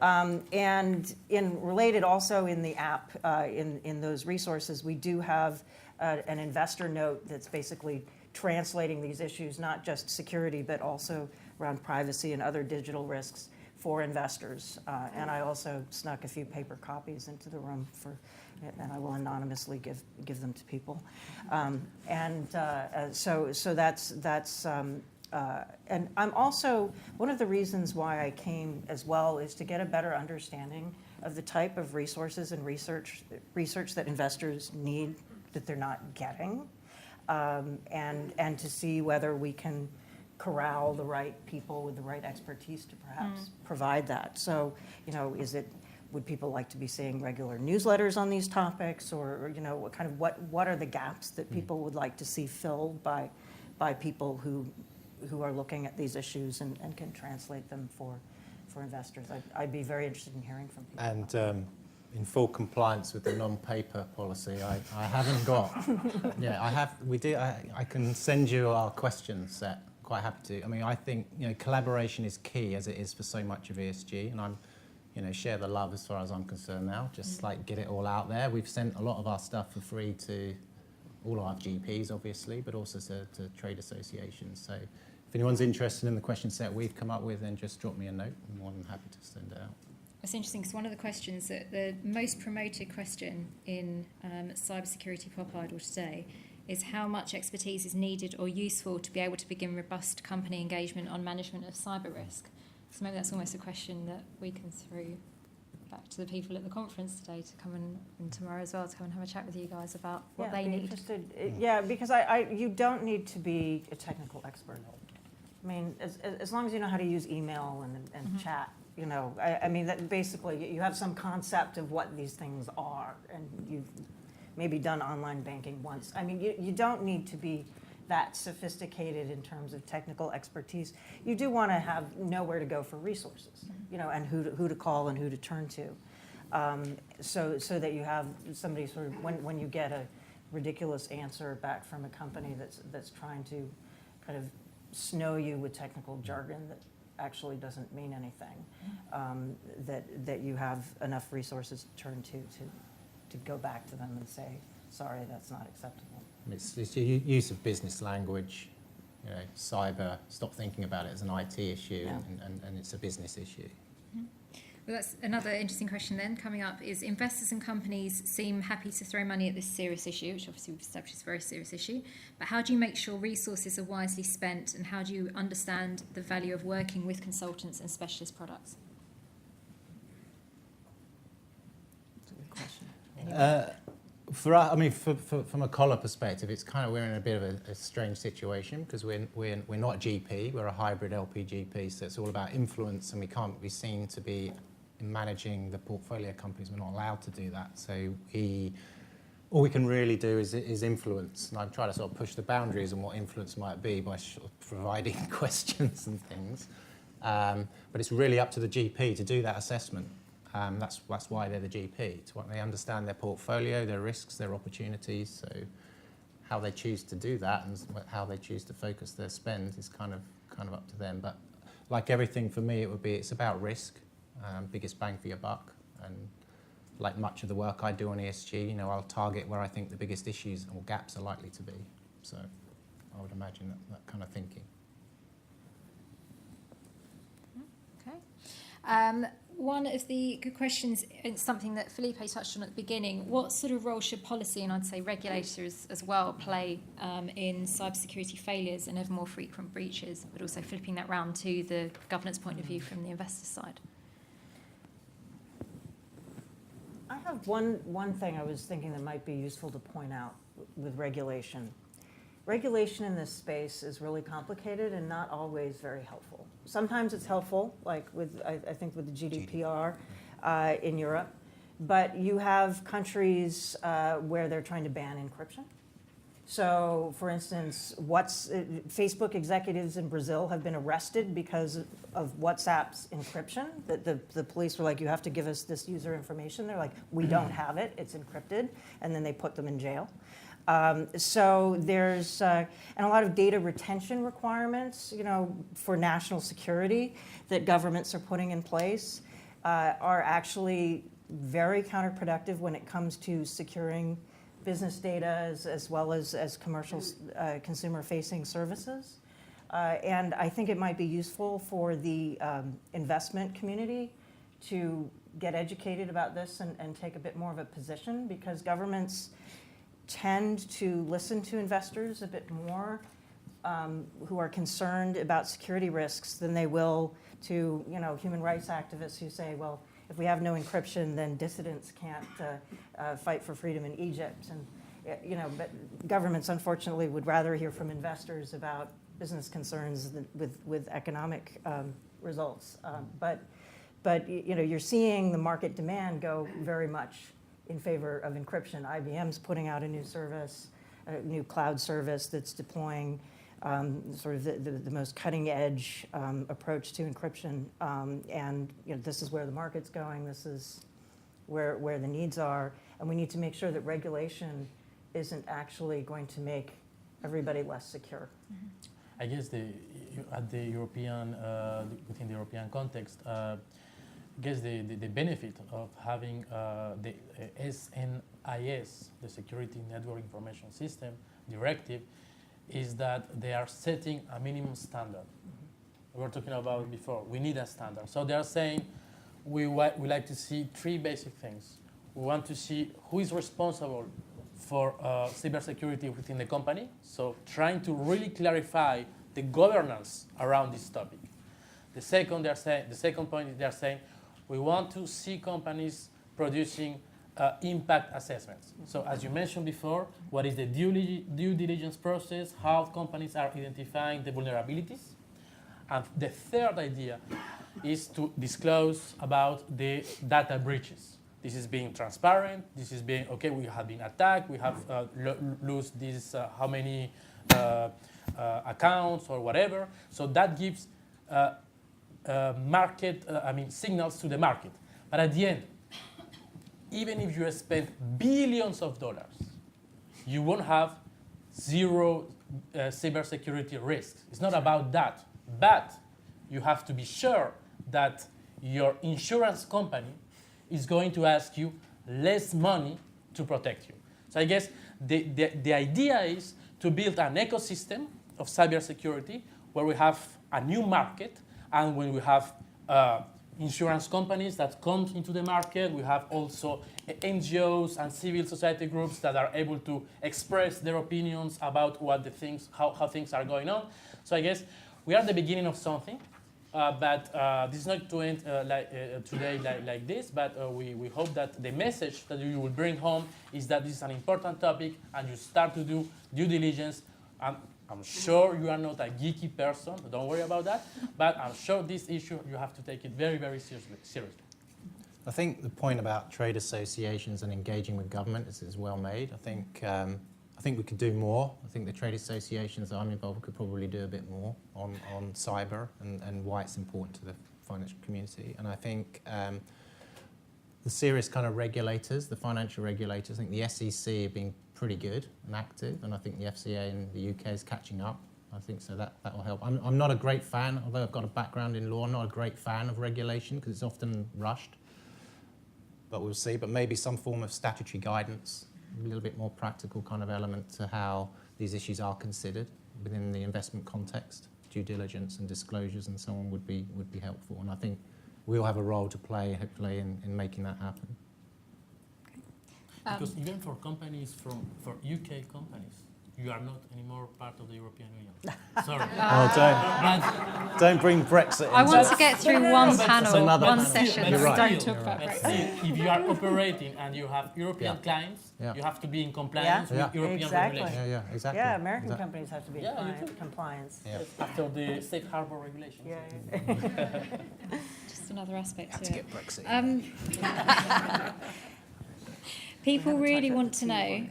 And related also in the app, in those resources, we do have an investor note that's basically translating these issues, not just security, but also around privacy and other digital risks for investors. And I also snuck a few paper copies into the room and I will anonymously give them to people. So that's and I'm also, one of the reasons why I came as well is to get a better understanding of the type of resources and research that investors need that they're not getting, and to see whether we can corral the right people with the right expertise to perhaps provide that. So, would people like to be seeing regular newsletters on these topics, or what are the gaps that people would like to see filled by people who are looking at these issues and can translate them for investors? I'd be very interested in hearing from people. And in full compliance with the non-paper policy. I haven't got. Yeah, I have. We do. I can send you our question set. Quite happy to. I mean, I think collaboration is key, as it is for so much of ESG, and I'm, share the love as far as I'm concerned now. Just like get it all out there. We've sent a lot of our stuff for free to all our GPs, obviously, but also to trade associations. So if anyone's interested in the question set we've come up with, then just drop me a note. I'm more than happy to send it out. It's interesting because one of the questions, that the most promoted question in Cybersecurity Pop Idol today is how much expertise is needed or useful to be able to begin robust company engagement on management of cyber risk. So maybe that's almost a question that we can throw back to the people at the conference today to come and tomorrow as well to come and have a chat with you guys about what they need. Yeah, because you don't need to be a technical expert. I mean, as long as you know how to use email and chat, I mean, that basically you have some concept of what these things are, and you've maybe done online banking once. I mean, you don't need to be that sophisticated in terms of technical expertise. You do want to know where to go for resources, and who to call and who to turn to, so that you have somebody sort of when you get a ridiculous answer back from a company that's trying to kind of snow you with technical jargon that actually doesn't mean anything, that you have enough resources to turn to go back to them and say, sorry, that's not acceptable. It's the use of business language, cyber, stop thinking about it as an IT issue, and it's a business issue. Well, that's another interesting question then coming up is investors and companies seem happy to throw money at this serious issue, which obviously we've established is a very serious issue, but how do you make sure resources are wisely spent, and how do you understand the value of working with consultants and specialist products? That's a good question. For us, I mean, from a collar perspective, it's kind of we're in a bit of a strange situation because we're not GP, we're a hybrid LP GP, so it's all about influence, and we can't be seen to be managing the portfolio companies. We're not allowed to do that. So all we can really do is influence, and I've tried to sort of push the boundaries on what influence might be by sort of providing questions and things. But it's really up to the GP to do that assessment. That's why they're the GP. They understand their portfolio, their risks, their opportunities. So how they choose to do that and how they choose to focus their spend is kind of up to them. But like everything for me, it's about risk, biggest bang for your buck. And like much of the work I do on ESG, I'll target where I think the biggest issues or gaps are likely to be. So I would imagine that kind of thinking. Okay. One of the good questions, it's something that Felipe touched on at the beginning. What sort of role should policy and I'd say regulators as well play in cybersecurity failures and ever more frequent breaches, but also flipping that round to the governance point of view from the investor side? I have one thing I was thinking that might be useful to point out with regulation. Regulation in this space is really complicated and not always very helpful. Sometimes it's helpful, like I think with the GDPR in Europe, but you have countries where they're trying to ban encryption. So, for instance, Facebook executives in Brazil have been arrested because of WhatsApp's encryption. The police were like, you have to give us this user information. They're like, we don't have it, it's encrypted, and then they put them in jail. So there's and a lot of data retention requirements, for national security that governments are putting in place are actually very counterproductive when it comes to securing business data as well as commercial consumer-facing services. And I think it might be useful for the investment community to get educated about this and take a bit more of a position, because governments tend to listen to investors a bit more who are concerned about security risks than they will to human rights activists who say, well, if we have no encryption, then dissidents can't fight for freedom in Egypt. And but governments unfortunately would rather hear from investors about business concerns with economic results. But you're seeing the market demand go very much in favor of encryption. IBM's putting out a new service, a new cloud service that's deploying sort of the most cutting edge approach to encryption. And this is where the market's going. This is where the needs are, and we need to make sure that regulation isn't actually going to make everybody less secure. I guess at the European, within the European context, I guess the benefit of having the SNIS, the Security Network Information System Directive, is that they are setting a minimum standard. We were talking about it before. We need a standard. So they are saying we like to see three basic things. We want to see who is responsible for cybersecurity within the company. So trying to really clarify the governance around this topic. The second point is they are saying we want to see companies producing impact assessments. So as you mentioned before, what is the due diligence process, how companies are identifying the vulnerabilities. And the third idea is to disclose about the data breaches. This is being transparent. This is being, okay, we have been attacked. We have lost this, how many accounts or whatever. So that gives signals to the market. But at the end, even if you spend billions of dollars, you won't have zero cybersecurity risks. It's not about that. But you have to be sure that your insurance company is going to ask you less money to protect you. So I guess the idea is to build an ecosystem of cybersecurity where we have a new market, and when we have insurance companies that come into the market, we have also NGOs and civil society groups that are able to express their opinions about what the things, how things are going on. So I guess we are at the beginning of something. But this is not to end today like this, but we hope that the message that you will bring home is that this is an important topic and you start to do due diligence. I'm sure you are not a geeky person, don't worry about that, but I'm sure this issue, you have to take it very, very seriously. I think the point about trade associations and engaging with government is well made. I think we could do more. I think the trade associations that I'm involved with could probably do a bit more on cyber and why it's important to the financial community. And I think the serious kind of regulators, the financial regulators, I think the SEC have been pretty good and active, and I think the FCA in the UK is catching up. I think so that will help. I'm not a great fan, although I've got a background in law, I'm not a great fan of regulation because it's often rushed. But we'll see. But maybe some form of statutory guidance, a little bit more practical kind of element to how these issues are considered within the investment context, due diligence and disclosures and so on would be helpful. And I think we'll have a role to play, hopefully, in making that happen. Because even for companies, for UK companies, you are not anymore part of the European Union. Sorry. Don't bring Brexit in. I want to get through one panel, one session. You're right. Don't talk about But Brexit. still, if you are operating and you have European clients, you have to be in compliance with European exactly. regulations. Yeah, exactly. Yeah, American companies have to be in you compliance. Yeah. After the safe harbor regulations. Yeah. Just another aspect Have to to it. get Brexit in. People really want to know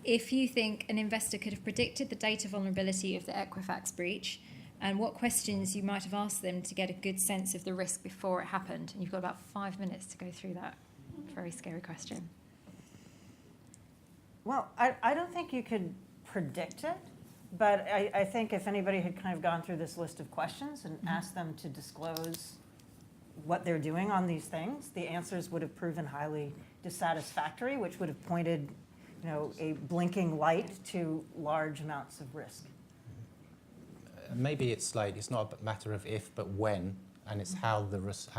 if you think an investor could have predicted the data vulnerability of the Equifax breach, and what questions you might have asked them to get a good sense of the risk before it happened. And you've got about 5 minutes to go through that very scary question. Well, I don't think you could predict it, but I think if anybody had kind of gone through this list of questions and asked them to disclose what they're doing on these things, the answers would have proven highly dissatisfactory, which would have pointed, a blinking light to large amounts of risk. Maybe it's it's not a matter of if, but when, and it's how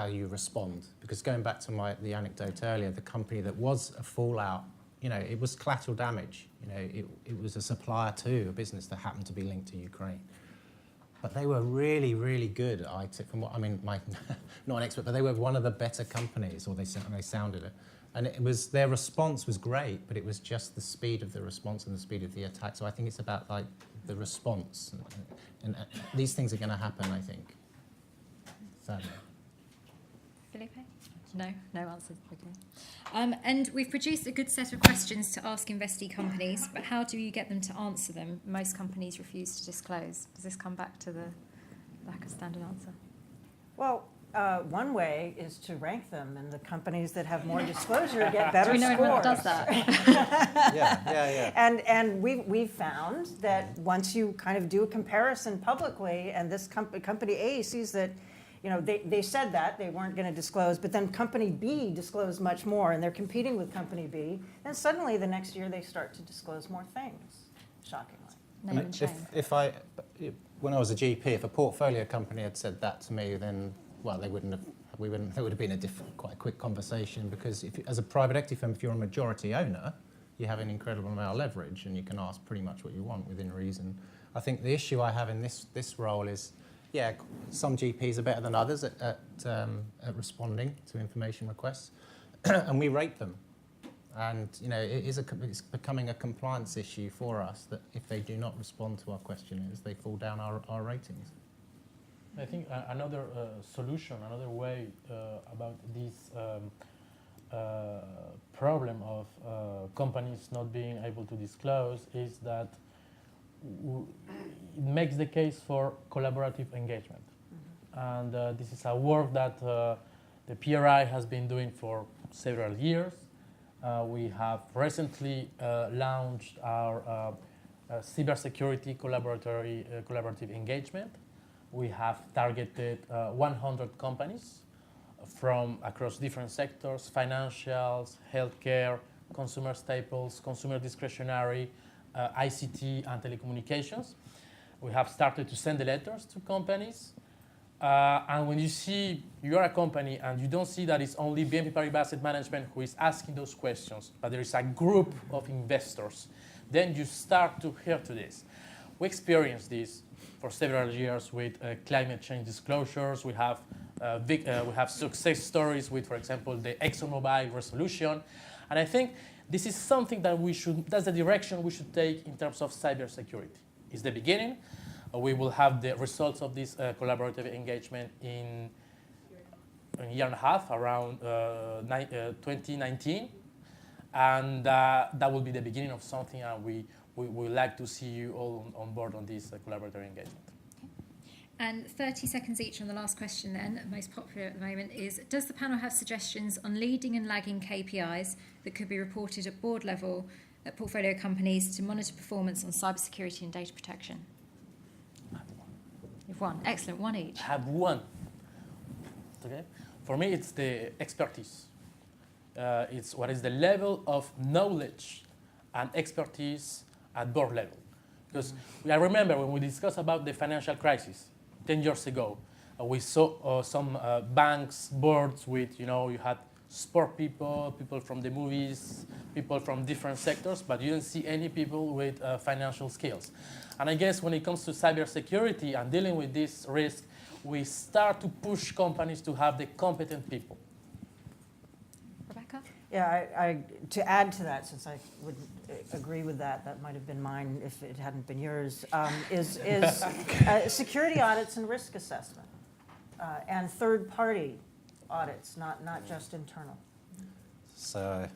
you respond. Because going back to the anecdote earlier, the company that was a fallout, it was collateral damage. It was a supplier to a business that happened to be linked to Ukraine. But they were really, really good at IT. Not an expert, but they were one of the better companies, or they sounded it. And their response was great, but it was just the speed of the response and the speed of the attack. So I think it's about the response, and these things are going to happen. I think. Sadly. Felipe? No answers. Okay. And we've produced a good set of questions to ask investee companies, but how do you get them to answer them? Most companies refuse to disclose. Does this come back to the lack of standard answer? Well, One way is to rank them, and the companies that have more disclosure get better Do we know scores. everyone that does that? Yeah. And we've found that once you kind of do a comparison publicly, and this company A sees that, they said that they weren't going to disclose, but then company B disclosed much more, and they're competing with company B, then suddenly the next year they start to disclose more things, shockingly. Name and shame. When I was a GP, if a portfolio company had said that to me, then there would have been quite a quick conversation, because as a private equity firm, if you're a majority owner, you have an incredible amount of leverage and you can ask pretty much what you want within reason. I think the issue I have in this role is, some GPs are better than others at responding to information requests, and we rate them. And it's becoming a compliance issue for us that if they do not respond to our questionnaires, they fall down our ratings. I think another solution, another way about this problem of companies not being able to disclose is that it makes the case for collaborative engagement. And this is a work that the PRI has been doing for several years. We have recently launched our cybersecurity collaborative engagement. We have targeted 100 companies from across different sectors: financials, healthcare, consumer staples, consumer discretionary, ICT, and telecommunications. We have started to send the letters to companies. And when you're a company and you don't see that it's only BNP Paribas Asset Management who is asking those questions, but there is a group of investors, then you start to hear to this. We experienced this for several years with climate change disclosures. We have success stories with, for example, the ExxonMobil resolution. And I think this is something that that's the direction we should take in terms of cybersecurity. It's the beginning. We will have the results of this collaborative engagement in a year and a half, around 2019. And that will be the beginning of something, and we would like to see you all on board on this collaborative engagement. And 30 seconds each on the last question then, most popular at the moment, is does the panel have suggestions on leading and lagging KPIs that could be reported at board level at portfolio companies to monitor performance on cybersecurity and data protection? You've won. Excellent. One each. I have one. Okay. For me, it's the expertise. It's what is the level of knowledge and expertise at board level. Because I remember when we discussed about the financial crisis 10 years ago, we saw some banks, boards with, you had sport people from the movies, people from different sectors, but you didn't see any people with financial skills. And I guess when it comes to cybersecurity and dealing with this risk, we start to push companies to have the competent people. Rebecca? Yeah, to add to that, since I would agree with that might have been mine if it hadn't been yours, is security audits and risk assessment, and third-party audits, not just internal. So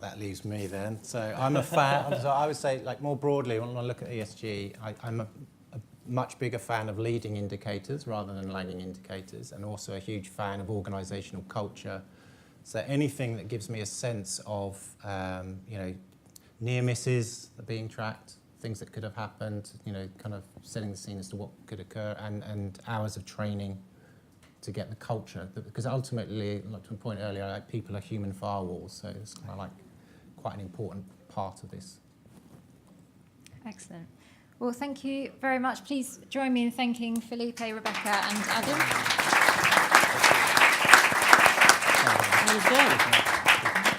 that leaves me then. So I'm a fan. So I would say, more broadly, when I look at ESG, I'm a much bigger fan of leading indicators rather than lagging indicators, and also a huge fan of organisational culture. So anything that gives me a sense of, near misses are being tracked, things that could have happened, kind of setting the scene as to what could occur, and hours of training to get the culture. Because ultimately, like to a point earlier, people are human firewalls, so it's kind of quite an important part of this. Excellent. Well, thank you very much. Please join me in thanking Felipe, Rebecca, and Adam.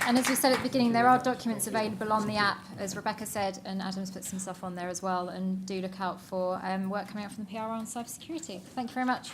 And as we said at the beginning, there are documents available on the app, as Rebecca said, and Adam's put some stuff on there as well. And do look out for work coming out from the PRI on cybersecurity. Thank you very much.